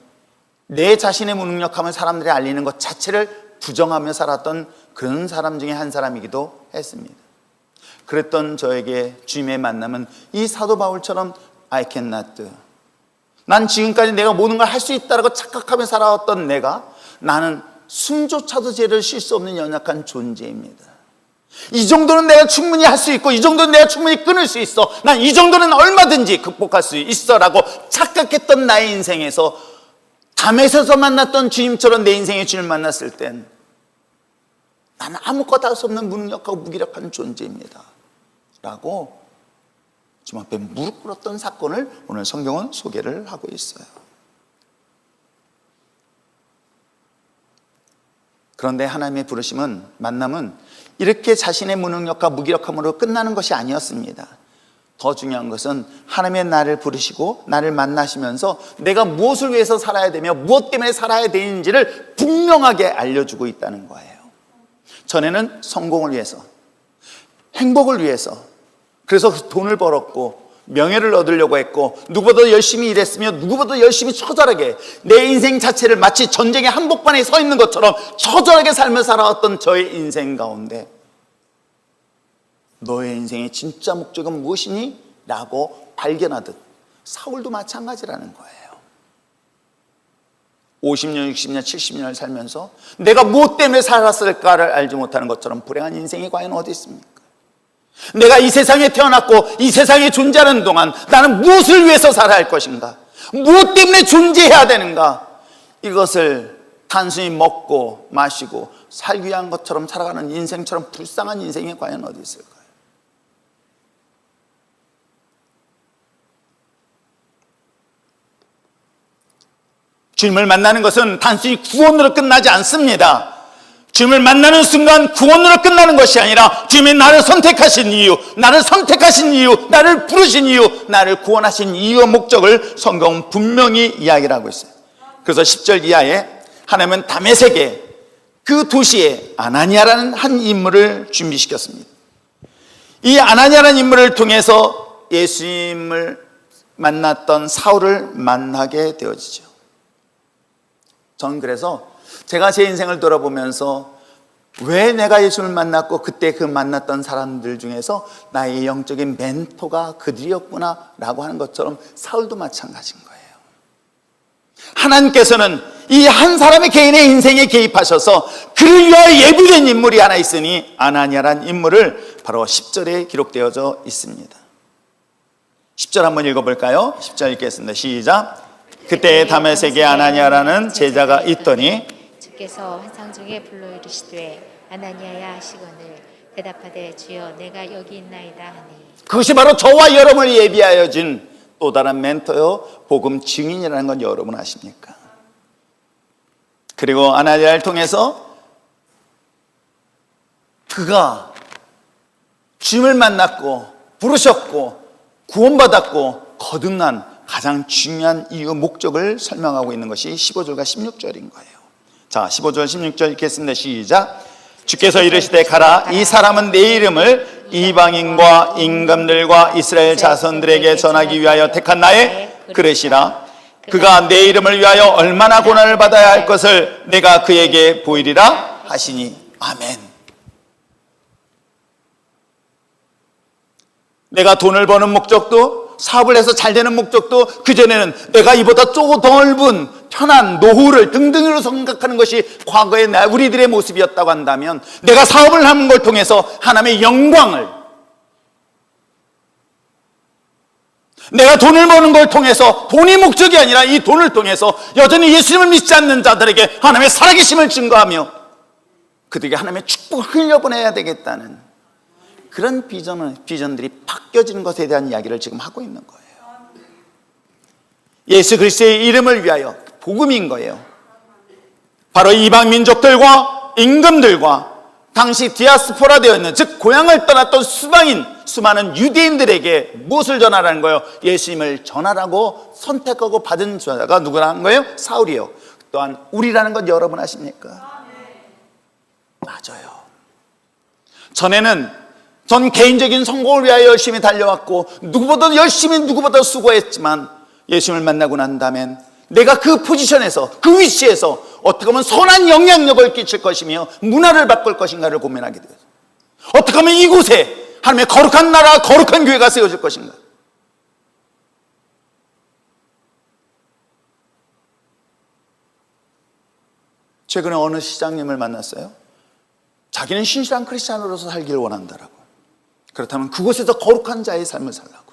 내 자신의 무능력함을 사람들이 알리는 것 자체를 부정하며 살았던 그런 사람 중에 한 사람이기도 했습니다. 그랬던 저에게 주님의 만남은 이 사도 바울처럼 I cannot do, 난 지금까지 내가 모든 걸 할 수 있다고 착각하며 살아왔던 내가, 나는 숨조차도 죄를 쉴 수 없는 연약한 존재입니다. 이 정도는 내가 충분히 할 수 있고, 이 정도는 내가 충분히 끊을 수 있어, 난 이 정도는 얼마든지 극복할 수 있어 라고 착각했던 나의 인생에서, 담에서 만났던 주님처럼 내 인생의 주님을 만났을 땐 나는 아무것도 할 수 없는 무능력하고 무기력한 존재입니다 라고 주님 앞에 무릎 꿇었던 사건을 오늘 성경은 소개를 하고 있어요. 그런데 하나님의 부르심은, 만남은 이렇게 자신의 무능력과 무기력함으로 끝나는 것이 아니었습니다. 더 중요한 것은 하나님의 나를 부르시고 나를 만나시면서 내가 무엇을 위해서 살아야 되며 무엇 때문에 살아야 되는지를 분명하게 알려주고 있다는 거예요. 전에는 성공을 위해서, 행복을 위해서, 그래서 돈을 벌었고 명예를 얻으려고 했고, 누구보다 열심히 일했으며 누구보다 열심히 처절하게 내 인생 자체를 마치 전쟁의 한복판에 서 있는 것처럼 처절하게 삶을 살아왔던 저의 인생 가운데, 너의 인생의 진짜 목적은 무엇이니? 라고 발견하듯 사울도 마찬가지라는 거예요. 50년, 60년, 70년을 살면서 내가 무엇 때문에 살았을까를 알지 못하는 것처럼 불행한 인생이 과연 어디 있습니까? 내가 이 세상에 태어났고 이 세상에 존재하는 동안 나는 무엇을 위해서 살아야 할 것인가? 무엇 때문에 존재해야 되는가? 이것을 단순히 먹고 마시고 살기 위한 것처럼 살아가는 인생처럼 불쌍한 인생이 과연 어디 있을까요? 주님을 만나는 것은 단순히 구원으로 끝나지 않습니다. 주님을 만나는 순간 구원으로 끝나는 것이 아니라, 주님이 나를 선택하신 이유, 나를 선택하신 이유, 나를 부르신 이유, 나를 구원하신 이유와 목적을 성경은 분명히 이야기를 하고 있어요. 그래서 10절 이하에 하나님은 다메섹에, 그 도시에 아나니아라는 한 인물을 준비시켰습니다. 이 아나니아라는 인물을 통해서 예수님을 만났던 사울을 만나게 되어지죠. 저는 그래서 제가 제 인생을 돌아보면서 왜 내가 예수를 만났고 그때 그 만났던 사람들 중에서 나의 영적인 멘토가 그들이었구나 라고 하는 것처럼 사울도 마찬가지인 거예요. 하나님께서는 이 한 사람의 개인의 인생에 개입하셔서 그를 위하여 예비된 인물이 하나 있으니 아나니아란 인물을 바로 10절에 기록되어져 있습니다. 10절 한번 읽어볼까요? 10절 읽겠습니다. 시작. 그때 다메섹에 아나니아라는 제자가 있더니 주께서 환상 중에 불러 이르시되 아나니아야 하시거늘 대답하되 주여 내가 여기 있나이다 하니 그것이 바로 저와 여러분을 예비하여 준 또 다른 멘토요 복음 증인이라는 건 여러분 아십니까? 그리고 아나니아를 통해서 그가 주님을 만났고 부르셨고 구원받았고 거듭난 가장 중요한 이유 목적을 설명하고 있는 것이 15절과 16절인 거예요. 자, 15절 16절 읽겠습니다. 시작. 주께서 이르시되 가라 이 사람은 내 이름을 이방인과 임금들과 이스라엘 자손들에게 전하기 위하여 택한 나의 그릇이라. 그가 내 이름을 위하여 얼마나 고난을 받아야 할 것을 내가 그에게 보이리라 하시니. 아멘. 내가 돈을 버는 목적도 사업을 해서 잘 되는 목적도 그전에는 내가 이보다 더 넓은 편한 노후를 등등으로 생각하는 것이 과거의 우리들의 모습이었다고 한다면 내가 사업을 하는 걸 통해서 하나님의 영광을, 내가 돈을 버는 걸 통해서 돈이 목적이 아니라 이 돈을 통해서 여전히 예수님을 믿지 않는 자들에게 하나님의 살아계심을 증거하며 그들에게 하나님의 축복을 흘려보내야 되겠다는 그런 비전들이 바뀌어지는 것에 대한 이야기를 지금 하고 있는 거예요. 예수 그리스도의 이름을 위하여 복음인 거예요. 바로 이방 민족들과 임금들과 당시 디아스포라 되어 있는, 즉 고향을 떠났던 수많은 유대인들에게 무엇을 전하라는 거예요? 예수님을 전하라고 선택하고 받은 자가 누구라는 거예요? 사울이요. 또한 우리라는 건 여러분 아십니까? 맞아요. 전에는 전 개인적인 성공을 위하여 열심히 달려왔고 누구보다 수고했지만 예수님을 만나고 난 다음엔 내가 그 포지션에서, 그 위치에서 어떻게 하면 선한 영향력을 끼칠 것이며 문화를 바꿀 것인가를 고민하게 되어서 어떻게 하면 이곳에 하나님의 거룩한 나라, 거룩한 교회가 세워질 것인가. 최근에 어느 시장님을 만났어요. 자기는 신실한 크리스찬으로서 살기를 원한다라고. 그렇다면 그곳에서 거룩한 자의 삶을 살라고.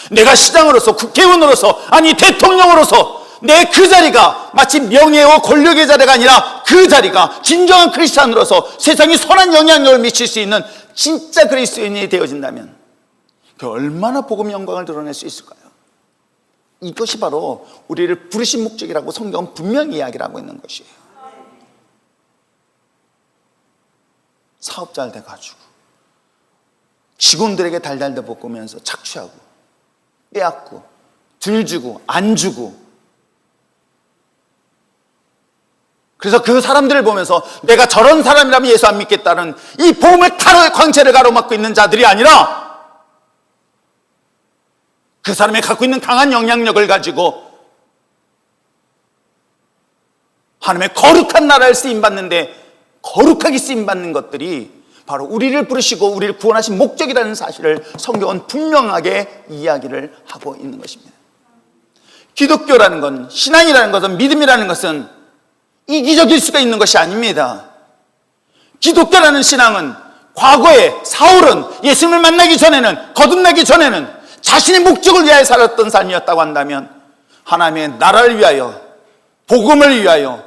내가 시장으로서, 국회의원으로서, 아니 대통령으로서 내 그 자리가 마치 명예와 권력의 자리가 아니라 그 자리가 진정한 크리스찬으로서 세상에 선한 영향력을 미칠 수 있는 진짜 그리스도인이 되어진다면 그 얼마나 복음 영광을 드러낼 수 있을까요? 이것이 바로 우리를 부르신 목적이라고 성경은 분명히 이야기를 하고 있는 것이에요. 사업 잘 돼가지고 직원들에게 달달달 볶으면서 착취하고 빼앗고 들주고 안 주고, 그래서 그 사람들을 보면서 내가 저런 사람이라면 예수 안 믿겠다는 이 복음의 광채를 가로막고 있는 자들이 아니라 그 사람이 갖고 있는 강한 영향력을 가지고 하나님의 거룩한 나라를 쓰임받는데 거룩하게 쓰임받는 것들이 바로 우리를 부르시고 우리를 구원하신 목적이라는 사실을 성경은 분명하게 이야기를 하고 있는 것입니다. 기독교라는 건, 신앙이라는 것은, 믿음이라는 것은 이기적일 수가 있는 것이 아닙니다. 기독교라는 신앙은 과거에 사울은 예수님을 만나기 전에는, 거듭나기 전에는 자신의 목적을 위하여 살았던 삶이었다고 한다면 하나님의 나라를 위하여, 복음을 위하여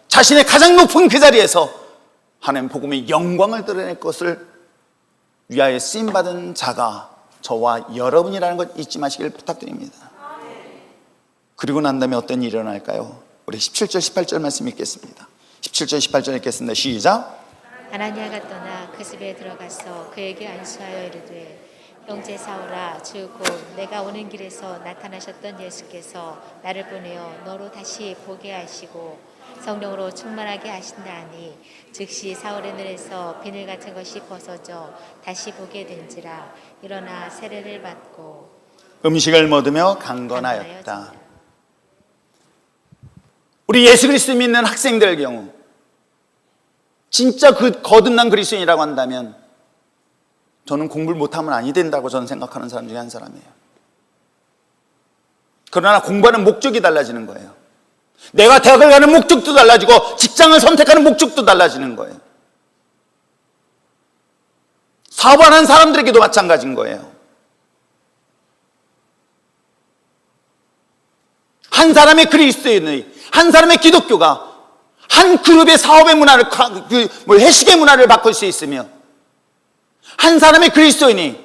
자신의 가장 높은 그 자리에서 하나님 복음의 영광을 드러낼 것을 위하여 쓰임받은 자가 저와 여러분이라는 것 잊지 마시길 부탁드립니다. 그리고 난 다음에 어떤 일이 일어날까요? 우리 17절 18절 말씀 읽겠습니다. 17절 18절 읽겠습니다. 시작. 아나니아가 떠나 그 집에 들어가서 그에게 안수하여 이르되 형제 사울아, 주 곧 내가 오는 길에서 나타나셨던 예수께서 나를 보내어 너로 다시 보게 하시고 성령으로 충만하게 하신다 하니 즉시 사울의 눈에서 비늘 같은 것이 벗어져 다시 보게 된지라. 일어나 세례를 받고 음식을 먹으며 강건하였다. 우리 예수 그리스도 믿는 학생들 경우 진짜 그 거듭난 그리스도인이라고 한다면 저는 공부를 못하면 아니 된다고 저는 생각하는 사람 중에 한 사람이에요. 그러나 공부하는 목적이 달라지는 거예요. 내가 대학을 가는 목적도 달라지고 직장을 선택하는 목적도 달라지는 거예요. 사업하는 사람들에게도 마찬가지인 거예요. 한 사람의 그리스도인의, 한 사람의 기독교가 한 그룹의 사업의 문화를, 회식의 문화를 바꿀 수 있으며, 한 사람의 그리스도인이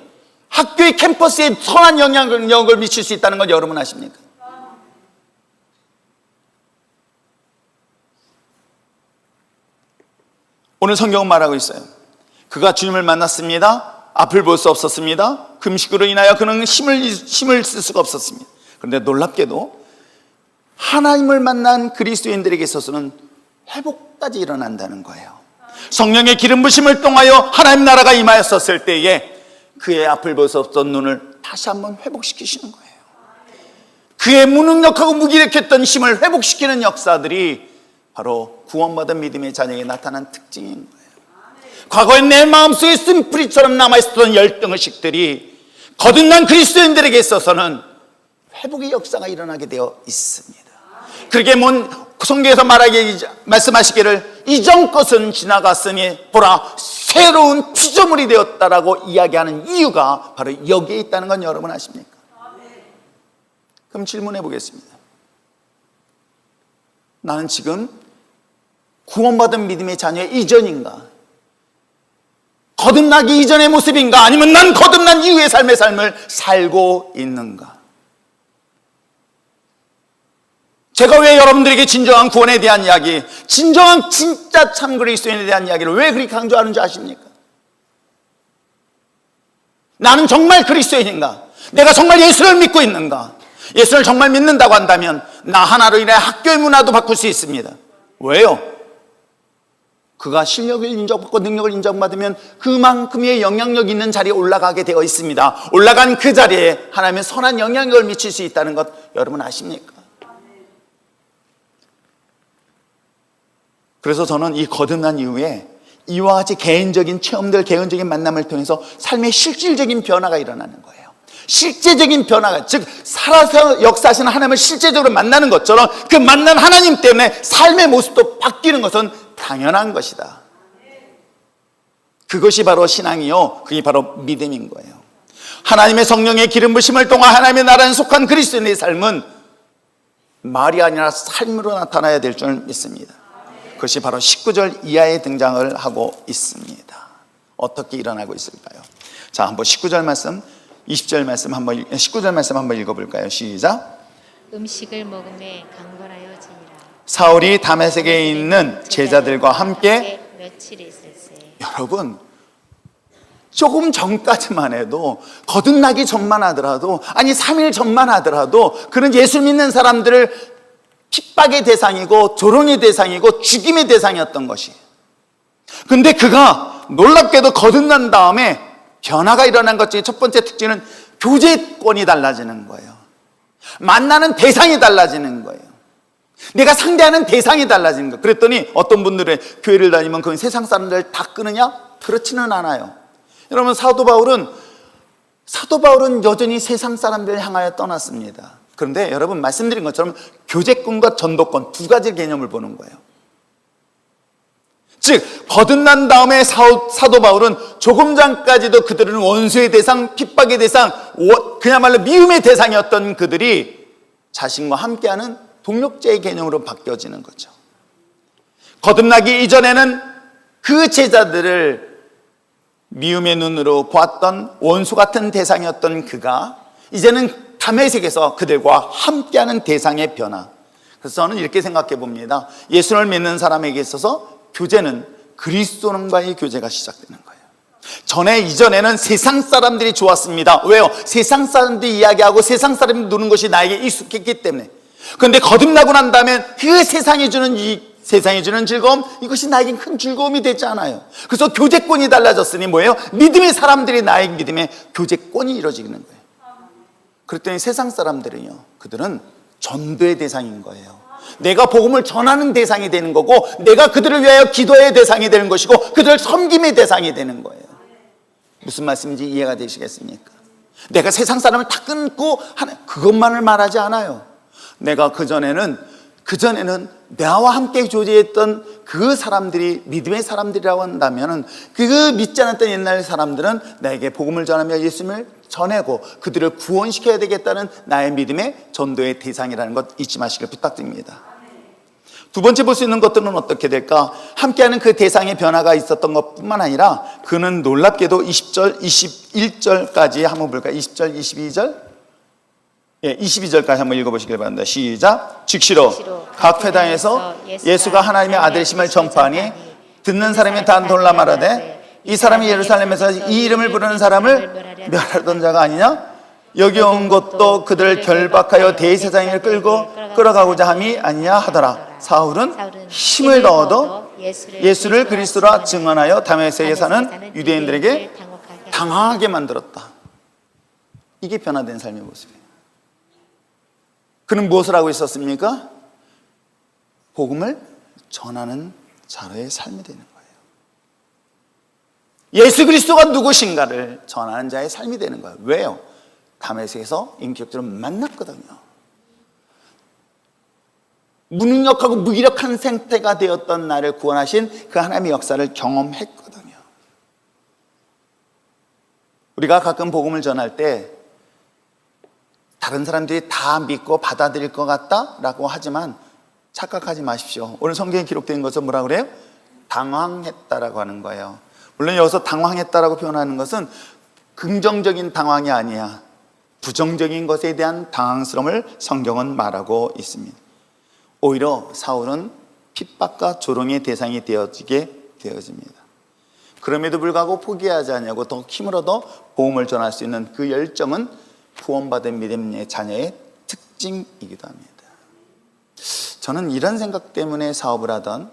학교의 캠퍼스에 선한 영향력을 미칠 수 있다는 건 여러분 아십니까? 오늘 성경은 말하고 있어요. 그가 주님을 만났습니다. 앞을 볼 수 없었습니다. 금식으로 인하여 그는 힘을 쓸 수가 없었습니다. 그런데 놀랍게도 하나님을 만난 그리스도인들에게 있어서는 회복까지 일어난다는 거예요. 성령의 기름 부심을 통하여 하나님 나라가 임하였었을 때에 그의 앞을 볼 수 없던 눈을 다시 한번 회복시키시는 거예요. 그의 무능력하고 무기력했던 힘을 회복시키는 역사들이 바로 구원받은 믿음의 자녀에게 나타난 특징인 거예요. 과거에 내 마음속에 쓴뿌리처럼 남아있었던 열등의식들이 거듭난 그리스도인들에게 있어서는 회복의 역사가 일어나게 되어 있습니다. 그렇게 성경에서 말씀하시기를 이전 것은 지나갔으니 보라 새로운 피조물이 되었다라고 이야기하는 이유가 바로 여기에 있다는 건 여러분 아십니까? 그럼 질문해 보겠습니다. 나는 지금 구원받은 믿음의 자녀의 이전인가? 거듭나기 이전의 모습인가? 아니면 난 거듭난 이후의 삶의 삶을 살고 있는가? 제가 왜 여러분들에게 진정한 구원에 대한 이야기, 진정한 진짜 참 그리스도인에 대한 이야기를 왜 그렇게 강조하는 줄 아십니까? 나는 정말 그리스도인인가? 내가 정말 예수를 믿고 있는가? 예수를 정말 믿는다고 한다면 나 하나로 인해 학교의 문화도 바꿀 수 있습니다. 왜요? 그가 실력을 인정받고 능력을 인정받으면 그만큼의 영향력 있는 자리에 올라가게 되어 있습니다. 올라간 그 자리에 하나님의 선한 영향력을 미칠 수 있다는 것 여러분 아십니까? 그래서 저는 이 거듭난 이후에 이와 같이 개인적인 체험들, 개인적인 만남을 통해서 삶의 실질적인 변화가 일어나는 거예요. 실제적인 변화가, 즉 살아서 역사하시는 하나님을 실제적으로 만나는 것처럼 그 만난 하나님 때문에 삶의 모습도 바뀌는 것은 당연한 것이다. 그것이 바로 신앙이요, 그게 바로 믿음인 거예요. 하나님의 성령의 기름 부심을 통한 하나님의 나라에 속한 그리스도인의 삶은 말이 아니라 삶으로 나타나야 될 줄 믿습니다. 그것이 바로 19절 이하에 등장을 하고 있습니다. 어떻게 일어나고 있을까요? 자, 한번 19절 말씀, 20절 말씀 한번, 19절 말씀 한번 읽어볼까요? 시작. 음식을 먹음에 강건하여지니라. 사울이 다메섹에 있는 제자들과 함께 며칠 있을세. 여러분, 조금 전까지만 해도, 거듭나기 전만 하더라도, 아니 3일 전만 하더라도 그는 예수 믿는 사람들을 핍박의 대상이고 조롱의 대상이고 죽임의 대상이었던 것이에요. 근데 그가 놀랍게도 거듭난 다음에 변화가 일어난 것 중에 첫 번째 특징은 교제권이 달라지는 거예요. 만나는 대상이 달라지는 거예요. 내가 상대하는 대상이 달라지는 거예요. 그랬더니 어떤 분들은 교회를 다니면 그 세상 사람들 다 끄느냐? 그렇지는 않아요. 여러분, 사도 바울은 여전히 세상 사람들을 향하여 떠났습니다. 그런데 여러분 말씀드린 것처럼 교제권과 전도권 두 가지 개념을 보는 거예요. 즉 거듭난 다음에 사도 바울은 조금 전까지도 그들은 원수의 대상, 핍박의 대상, 그야말로 미움의 대상이었던 그들이 자신과 함께하는 동력자의 개념으로 바뀌어지는 거죠. 거듭나기 이전에는 그 제자들을 미움의 눈으로 보았던 원수 같은 대상이었던 그가 이제는 다메섹에서 그들과 함께하는 대상의 변화. 그래서 저는 이렇게 생각해 봅니다. 예수를 믿는 사람에게 있어서 교제는 그리스도인과의 교제가 시작되는 거예요. 이전에는 세상 사람들이 좋았습니다. 왜요? 세상 사람들이 이야기하고 세상 사람이 노는 것이 나에게 익숙했기 때문에. 그런데 거듭나고 난 다음에 그 세상이 주는 즐거움, 이것이 나에겐 큰 즐거움이 되지 않아요. 그래서 교제권이 달라졌으니 뭐예요? 믿음의 사람들이 나의 믿음의 교제권이 이루어지는 거예요. 그랬더니 세상 사람들은요, 그들은 전도의 대상인 거예요. 내가 복음을 전하는 대상이 되는 거고, 내가 그들을 위하여 기도의 대상이 되는 것이고, 그들을 섬김의 대상이 되는 거예요. 무슨 말씀인지 이해가 되시겠습니까? 내가 세상 사람을 다 끊고 하는 그것만을 말하지 않아요. 내가 그전에는 나와 함께 교제했던 그 사람들이 믿음의 사람들이라고 한다면, 그 믿지 않았던 옛날 사람들은 나에게 복음을 전하며 예수님을 전하고 그들을 구원시켜야 되겠다는 나의 믿음의 전도의 대상이라는 것 잊지 마시길 부탁드립니다. 두 번째 볼 수 있는 것들은 어떻게 될까? 함께하는 그 대상의 변화가 있었던 것뿐만 아니라, 그는 놀랍게도 20절, 21절까지 한번 볼까요? 20절, 22절? 22절까지 한번 읽어보시길 바랍니다. 시작. 즉시로 각 회당에서 예수가 하나님의 아들이심을 전파하니 듣는 사람이 다 놀라 말하되, 이 사람이 예루살렘에서 이 이름을 부르는 사람을 멸하던 자가 아니냐? 여기 온 것도 그들을 결박하여 대제사장을 끌어가고자 함이 아니냐 하더라. 사울은 힘을 얻어 예수를 그리스도라 증언하여 다메섹에 사는 유대인들에게 당황하게 만들었다. 이게 변화된 삶의 모습이에요. 그는 무엇을 하고 있었습니까? 복음을 전하는 자로의 삶이 되는 거예요. 예수 그리스도가 누구신가를 전하는 자의 삶이 되는 거예요. 왜요? 다메섹에서 인격적으로 만났거든요. 무능력하고 무기력한 상태가 되었던 나를 구원하신 그 하나님의 역사를 경험했거든요. 우리가 가끔 복음을 전할 때 다른 사람들이 다 믿고 받아들일 것 같다라고 하지만 착각하지 마십시오. 오늘 성경에 기록된 것은 뭐라 그래요? 당황했다라고 하는 거예요. 물론 여기서 당황했다라고 표현하는 것은 긍정적인 당황이 아니야. 부정적인 것에 대한 당황스러움을 성경은 말하고 있습니다. 오히려 사울은 핍박과 조롱의 대상이 되어지게 되어집니다. 그럼에도 불구하고 포기하지 않냐고 더 힘을 얻어 복음을 전할 수 있는 그 열정은 구원받은 믿음의 자녀의 특징이기도 합니다. 저는 이런 생각 때문에 사업을 하던,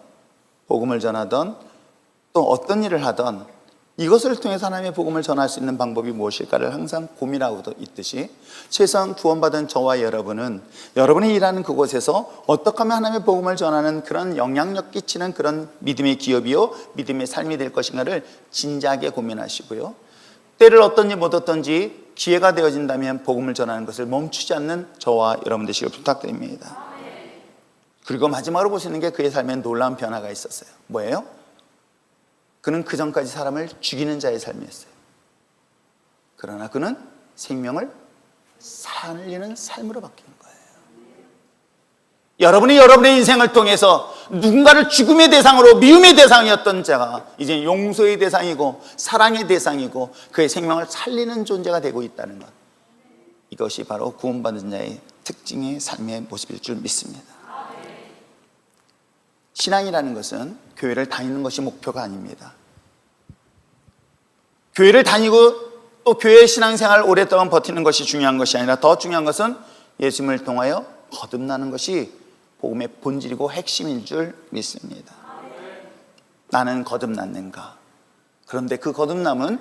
복음을 전하던, 또 어떤 일을 하던 이것을 통해서 하나님의 복음을 전할 수 있는 방법이 무엇일까를 항상 고민하고 있듯이, 최소한 구원받은 저와 여러분은 여러분이 일하는 그곳에서 어떻게 하면 하나님의 복음을 전하는 그런 영향력 끼치는 그런 믿음의 기업이요 믿음의 삶이 될 것인가를 진지하게 고민하시고요, 때를 얻든지 못 얻든지 기회가 되어진다면 복음을 전하는 것을 멈추지 않는 저와 여러분 되시길 부탁드립니다. 그리고 마지막으로 볼 수 있는 게 그의 삶에 놀라운 변화가 있었어요. 뭐예요? 그는 그 전까지 사람을 죽이는 자의 삶이었어요. 그러나 그는 생명을 살리는 삶으로 바뀐 거예요. 여러분이 여러분의 인생을 통해서 누군가를 죽음의 대상으로, 미움의 대상이었던 자가 이제 용서의 대상이고 사랑의 대상이고 그의 생명을 살리는 존재가 되고 있다는 것, 이것이 바로 구원받은 자의 특징의 삶의 모습일 줄 믿습니다. 신앙이라는 것은 교회를 다니는 것이 목표가 아닙니다. 교회를 다니고 또 교회의 신앙생활을 오랫동안 버티는 것이 중요한 것이 아니라, 더 중요한 것은 예수님을 통하여 거듭나는 것이 복음의 본질이고 핵심인 줄 믿습니다. 나는 거듭났는가? 그런데 그 거듭남은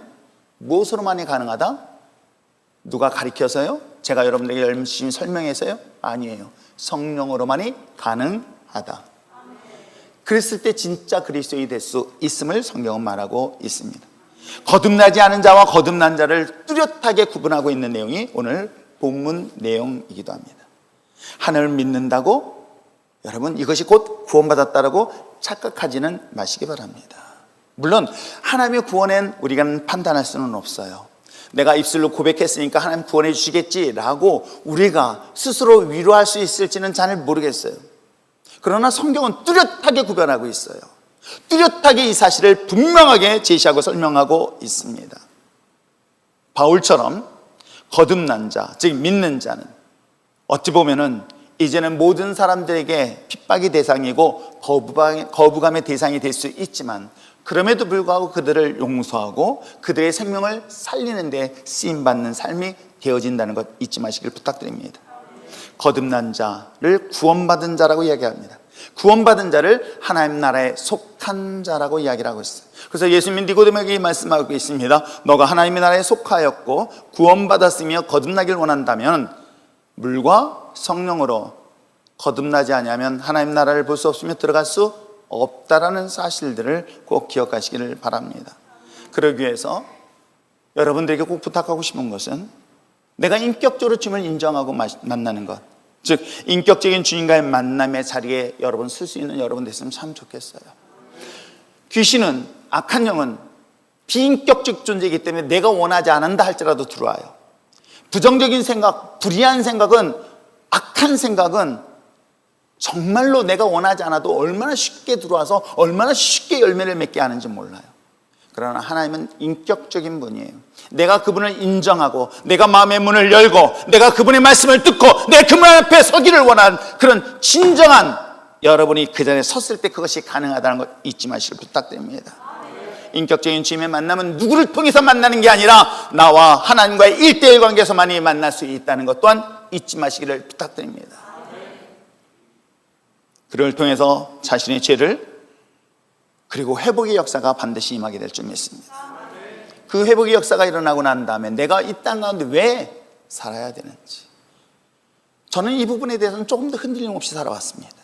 무엇으로만이 가능하다? 누가 가르쳐서요? 제가 여러분들에게 열심히 설명해서요? 아니에요. 성령으로만이 가능하다. 그랬을 때 진짜 그리스도인이 될 수 있음을 성경은 말하고 있습니다. 거듭나지 않은 자와 거듭난 자를 뚜렷하게 구분하고 있는 내용이 오늘 본문 내용이기도 합니다. 하나님을 믿는다고 여러분 이것이 곧 구원받았다라고 착각하지는 마시기 바랍니다. 물론 하나님의 구원엔 우리가 판단할 수는 없어요. 내가 입술로 고백했으니까 하나님 구원해 주시겠지라고 우리가 스스로 위로할 수 있을지는 잘 모르겠어요. 그러나 성경은 뚜렷하게 구별하고 있어요. 뚜렷하게 이 사실을 분명하게 제시하고 설명하고 있습니다. 바울처럼 거듭난 자, 즉 믿는 자는 어찌 보면은 이제는 모든 사람들에게 핍박의 대상이고 거부감의 대상이 될 수 있지만, 그럼에도 불구하고 그들을 용서하고 그들의 생명을 살리는 데 쓰임받는 삶이 되어진다는 것 잊지 마시길 부탁드립니다. 거듭난 자를 구원받은 자라고 이야기합니다. 구원받은 자를 하나님 나라에 속한 자라고 이야기를 하고 있어요. 그래서 예수님이 니고데모에게 말씀하고 있습니다. 너가 하나님의 나라에 속하였고 구원받았으며 거듭나길 원한다면 물과 성령으로 거듭나지 아니하면 하나님 나라를 볼 수 없으며 들어갈 수 없다라는 사실들을 꼭 기억하시기를 바랍니다. 그러기 위해서 여러분들에게 꼭 부탁하고 싶은 것은 내가 인격적으로 주님을 인정하고 만나는 것, 즉 인격적인 주님과의 만남의 자리에 여러분 쓸 수 있는 여러분 됐으면 참 좋겠어요. 귀신은, 악한 영은 비인격적 존재이기 때문에 내가 원하지 않는다 할지라도 들어와요. 부정적인 생각, 불의한 생각은, 악한 생각은 정말로 내가 원하지 않아도 얼마나 쉽게 들어와서 얼마나 쉽게 열매를 맺게 하는지 몰라요. 그러나 하나님은 인격적인 분이에요. 내가 그분을 인정하고 내가 마음의 문을 열고 내가 그분의 말씀을 듣고 내 그분 앞에 서기를 원하는 그런 진정한 여러분이 그 자리에 섰을 때 그것이 가능하다는 것 잊지 마시길 부탁드립니다. 인격적인 주님의 만남은 누구를 통해서 만나는 게 아니라 나와 하나님과의 1대1 관계에서만이 만날 수 있다는 것 또한 잊지 마시기를 부탁드립니다. 그를 통해서 자신의 죄를 그리고 회복의 역사가 반드시 임하게 될 줄 믿습니다. 그 회복의 역사가 일어나고 난 다음에 내가 이 땅 가운데 왜 살아야 되는지, 저는 이 부분에 대해서는 조금 더 흔들림 없이 살아왔습니다.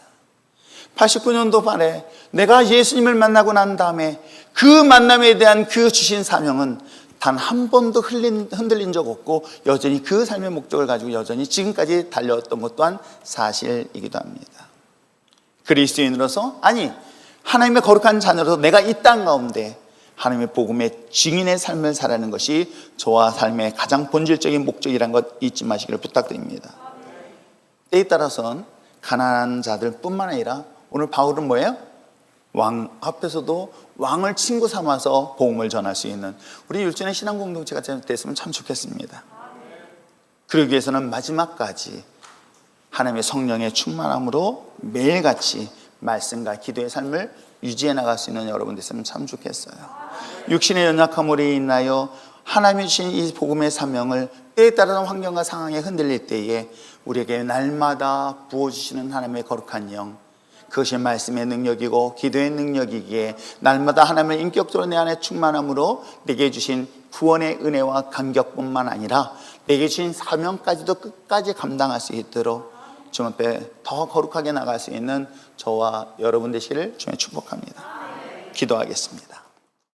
89년도 말에 내가 예수님을 만나고 난 다음에 그 만남에 대한 그 주신 사명은 단 한 번도 흔들린 적 없고 여전히 그 삶의 목적을 가지고 여전히 지금까지 달려왔던 것 또한 사실이기도 합니다. 그리스도인으로서, 아니 하나님의 거룩한 자녀로서 내가 이 땅 가운데 하나님의 복음의 증인의 삶을 살아가는 것이 저와 삶의 가장 본질적인 목적이라는 것 잊지 마시기를 부탁드립니다. 때에 따라서는 가난한 자들 뿐만 아니라 오늘 바울은 뭐예요? 왕 앞에서도 왕을 친구 삼아서 복음을 전할 수 있는 우리 율전의 신앙 공동체가 됐으면 참 좋겠습니다. 그러기 위해서는 마지막까지 하나님의 성령의 충만함으로 매일같이 말씀과 기도의 삶을 유지해 나갈 수 있는 여러분 됐으면 참 좋겠어요. 육신의 연약함으로 인하여 하나님이 주신 이 복음의 사명을 때에 따른 환경과 상황에 흔들릴 때에 우리에게 날마다 부어주시는 하나님의 거룩한 영, 그것이 말씀의 능력이고 기도의 능력이기에 날마다 하나님의 인격적으로 내 안에 충만함으로 내게 주신 구원의 은혜와 감격뿐만 아니라 내게 주신 사명까지도 끝까지 감당할 수 있도록 주님 앞에 더 거룩하게 나갈 수 있는 저와 여러분 되시기를 주님 축복합니다. 기도하겠습니다.